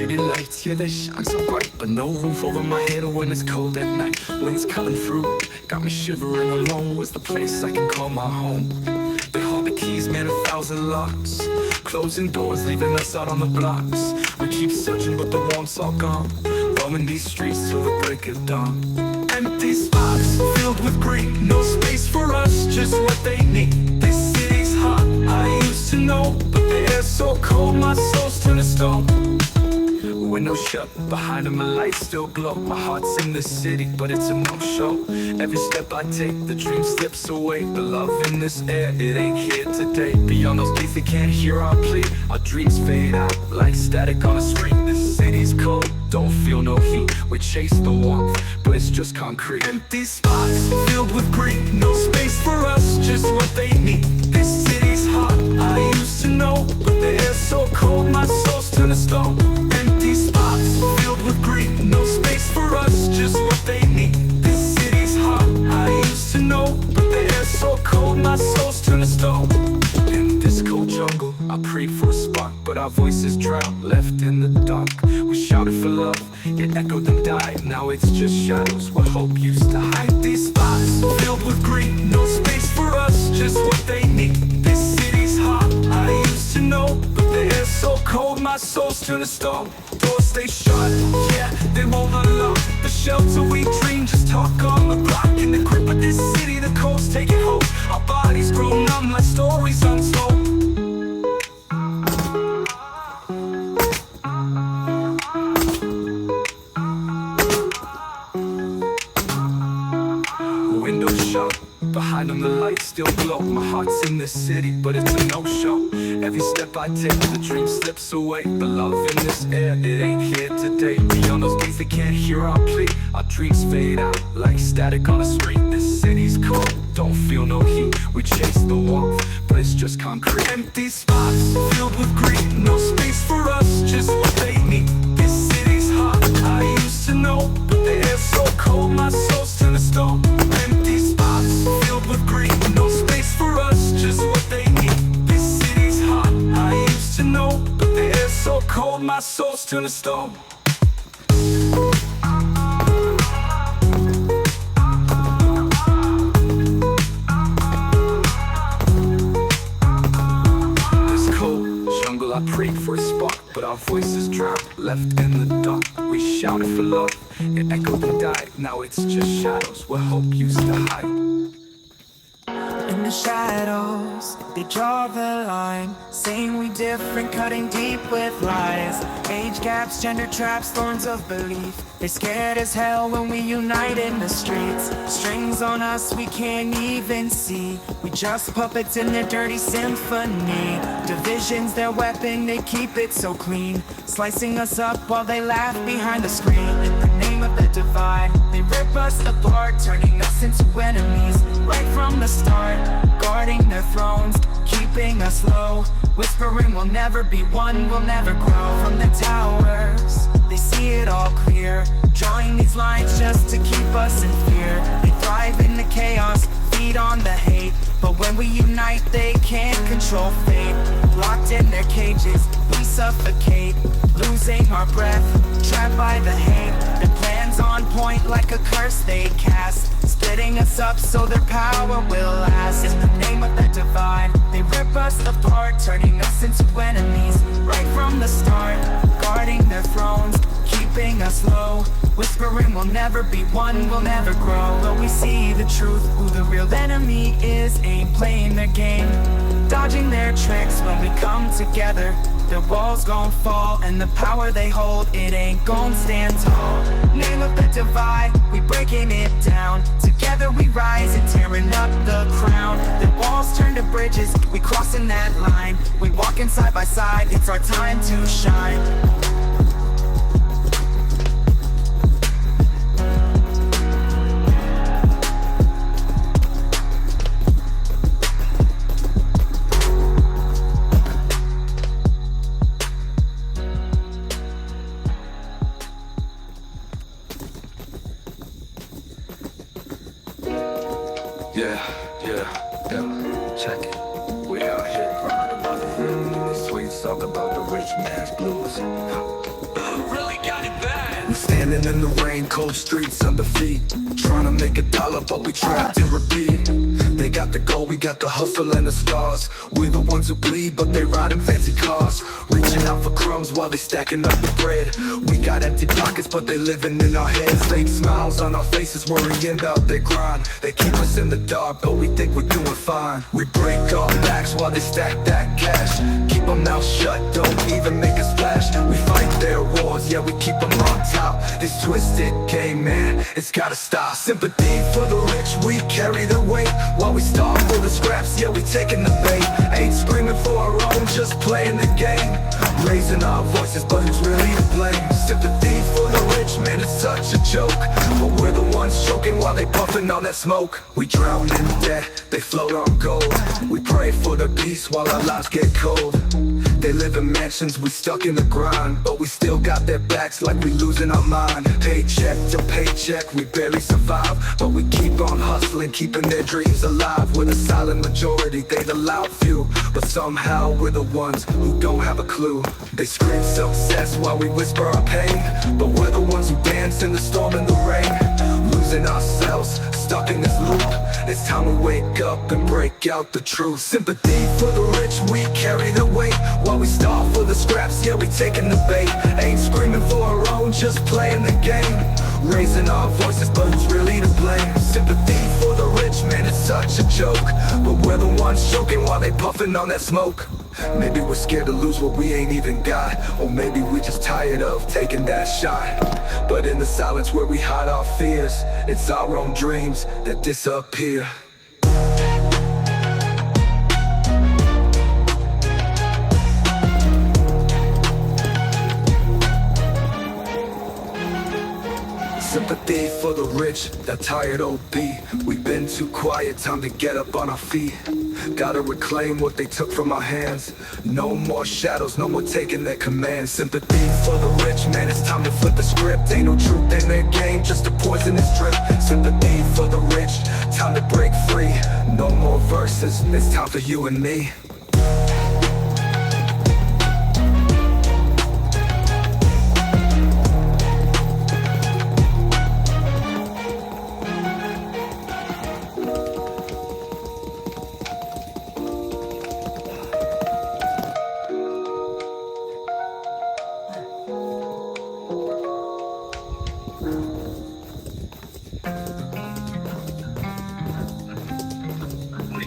city lights, yeah, they shine so bright, but no roof over my head when it's cold at night. Winds coming through, got me shivering alone. Where's the place I can call my home? They hold the keys, man, 1,000 locks, closing doors, leaving us out on the blocks. We keep searching, but the warmth's all gone, roaming these streets till the break of dawn. Empty spots, filled with green, no space for us, just what they need. This city's hot, I used to know, but the air's so cold, my soul's turned to stone. Windows shut, behind them the lights still glow. My heart's in the city, but it's a no-show. Every step I take, the dream slips away. The love in this air, it ain't here today. Beyond those gates, they can't hear our plea. Our dreams fade out like static on a screen. This city's cold, don't feel no heat. We chase the warmth, but it's just concrete. Empty spots, filled with green, no space for us, just what they need. This city's hot, I used to know, but the air's so cold, my soul's turned to stone. Empty spots, filled with green, no space for us, just what they need. This city's hot, I used to know, but the air's so cold, my soul's turned to stone. In this cold jungle, I prayed for a spark, but our voices drowned, left in the dark. We shouted for love, yet echoed and died. Now it's just shadows where hope used to hide. These spots, filled with green, no space for us, just what they need. This city's hot, I used to know, but the air's so cold, my soul's turned to stone. Doors stay shut, yeah, they won't unlock. The shelter we dream, just talk on the block. In the grip of this city, the cold's taking hold. Our bodies grow numb like stories untold. Windows shut, behind them the lights still glow. My heart's in this city, but it's a no-show. Every step I take, the dream slips away. The love in this air, it ain't here today. Beyond those gates, they can't hear our plea. Our dreams fade out like static on a screen. This city's cold, don't feel no heat. We chase the warmth, but it's just concrete. Empty spots, filled with green, no space for us, just what they need. This city's hot, I used to know, but the air's so cold, my soul's turned to stone. Empty spots, filled with green, no space for us, just what they need. This city's hot, I used to know, but the air's so cold, my soul's turned to stone. This cold jungle, I prayed for a spark, but our voices drowned, left in the dark. We shouted for love, it echoed and died. Now it's just shadows where hope used to hide. In the shadows, they draw the line, saying we different, cutting deep with lies. Age gaps, gender traps, thorns of belief. They're scared as hell when we unite in the streets. Strings on us we can't even see. We just puppets in their dirty symphony. Division's their weapon, they keep it so clean, slicing us up while they laugh behind the screen. In the name of the divide, they rip us apart, turning us into enemies right from the start. Guarding their thrones, keeping us low, whispering we'll never be one, we'll never grow. From the towers, they see it all clear, drawing these lines just to keep us in fear. They thrive in the chaos, feed on the hate, but when we unite they can't control fate. Locked in their cages, we suffocate, losing our breath, trapped by the hate. Their plans on point like a curse they cast, splitting us up so their power will last. In the name of the divide, they rip us apart, turning us into enemies right from the start. Guarding their thrones, keeping us low, whispering we'll never be one, we'll never grow. But we see the truth, who the real enemy is, ain't playing their game, dodging their tricks. When we come together, their walls gon' fall, and the power they hold, it ain't gon' stand tall. Name of the divide, we breaking it down. Together we rise and tearing up the crown. Their walls turn to bridges, we crossing that line. We walking side by side, it's our time to shine. Yeah, check it. We out here grinding, these sweet song about the rich man's blues. Really got it bad. We're standing in the rain, cold streets under feet, trying to make a dollar, but we trapped in repeat. They got the gold, we got the hustle and the stars. We're the ones who bleed, but they ride in fancy cars, reaching out for crumbs while they stacking up the bread. We got empty pockets, but they living in our heads. Fake smiles on our faces, worrying about their grind. They keep us in the dark, but we think we're doing fine. We break our backs while they stack that cash. Keep our mouths shut, don't even make a splash. We fight their wars, yeah, we keep them on top. This twisted game, man, it's gotta stop. Sympathy for the rich, we carry the weight, while we starve for the scraps, yeah, we taking the bait. Ain't screaming for our own, just playing the game, raising our voices, but who's really to blame? Sympathy for the rich, man, it's such a joke, but we're the ones choking while they puffing on that smoke. We drown in debt, they float on gold. We pray for the peace while our lives get cold. They live in mansions, we stuck in the grind, but we still got their backs like we losing our mind. Paycheck to paycheck, we barely survive, but we keep on hustling, keeping their dreams alive. We're the silent majority, they the loud few, but somehow we're the ones who don't have a clue. They scream success while we whisper our pain, but we're the ones who dance in the storm and the rain, losing ourselves, stuck in this loop. It's time to wake up and break out the truth. Sympathy for the rich, we carry the weight, while we starve for the scraps, yeah, we taking the bait. Ain't screaming for our own, just playing the game, raising our voices, but who's really to blame? Sympathy for the rich, man, it's such a joke, but we're the ones choking while they puffing on that smoke. Maybe we're scared to lose what we ain't even got, or maybe we just tired of taking that shot. But in the silence where we hide our fears, it's our own dreams that disappear. Sympathy for the rich, that tired OP. We've been too quiet, time to get up on our feet. Gotta reclaim what they took from our hands. No more shadows, no more taking their command. Sympathy for the rich, man, it's time to flip the script. Ain't no truth in their game, just a poisonous drip. Sympathy for the rich, time to break free. No more verses, it's time for you and me.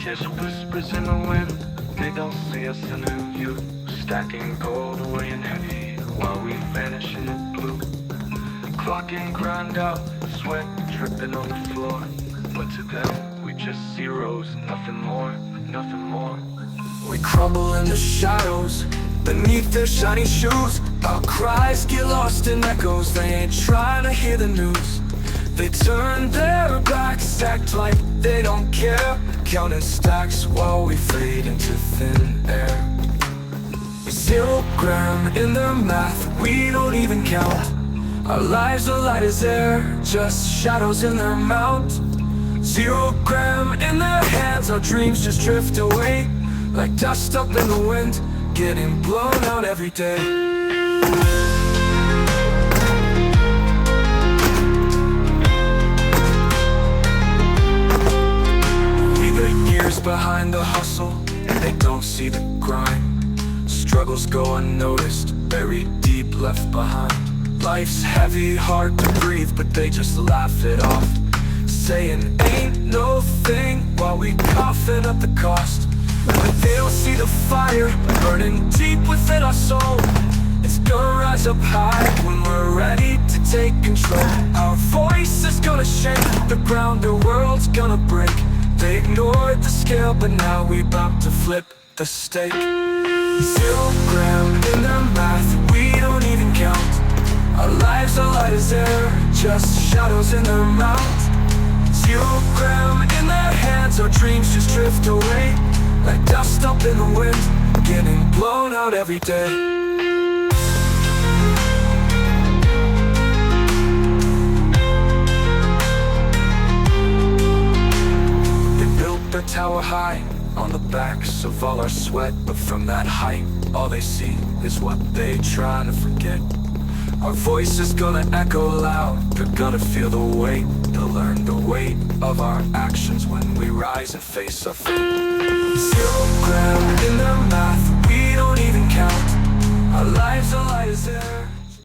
Just whispers in the wind, they don't see us in the view. Stacking gold away in heavy, while we vanish in the blue. Clocking grind out, sweat dripping on the floor. But to them, we just zeros, nothing more, nothing more. We crumble in the shadows, beneath their shiny shoes. Our cries get lost in echoes, they ain't trying to hear the news. They turn their backs, act like they don't care, counting stacks while we fade into thin air. 0 gram in their math, we don't even count. Our lives are light as air, just shadows in their mount. 0 gram in their hands, our dreams just drift away, like dust up in the wind, getting blown out every day. Behind the hustle, and they don't see the grind. Struggles go unnoticed, buried deep, left behind. Life's heavy, hard to breathe, but they just laugh it off, saying ain't no thing, while we coughin' up the cost. But they don't see the fire burning deep within our soul. It's gonna rise up high when we're ready to take control. Our voice is gonna shake the ground, the world's gonna break. They ignored the scale, but now we about to flip the stake. 0 gram in their math, we don't even count. Our lives are light as air, just shadows in their mouth. 0 gram in their hands, our dreams just drift away, like dust up in the wind, getting blown out every day. Tower high on the backs of all our sweat. But from that height, all they see is what they try to forget. Our voice is gonna echo loud. They're gonna feel the weight. They'll learn the weight of our actions when we rise and face our fate. Zero gravity.